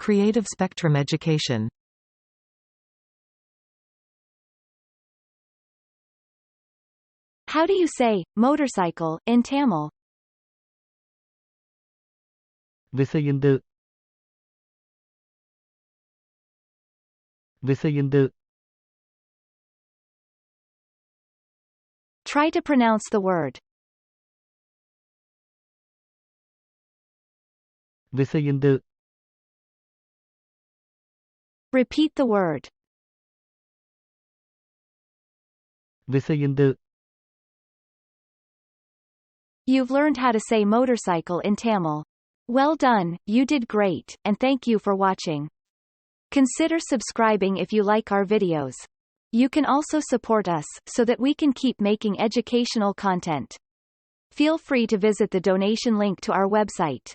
Creative Spectrum Education. How do you say motorcycle in Tamil? விசையுந்து விசையுந்து Try to pronounce the word. விசையுந்து Repeat the word. விசையுந்து You've learned how to say motorcycle in Tamil. Well done, you did great, and thank you for watching. Consider subscribing if you like our videos. You can also support us, so that we can keep making educational content. Feel free to visit the donation link to our website.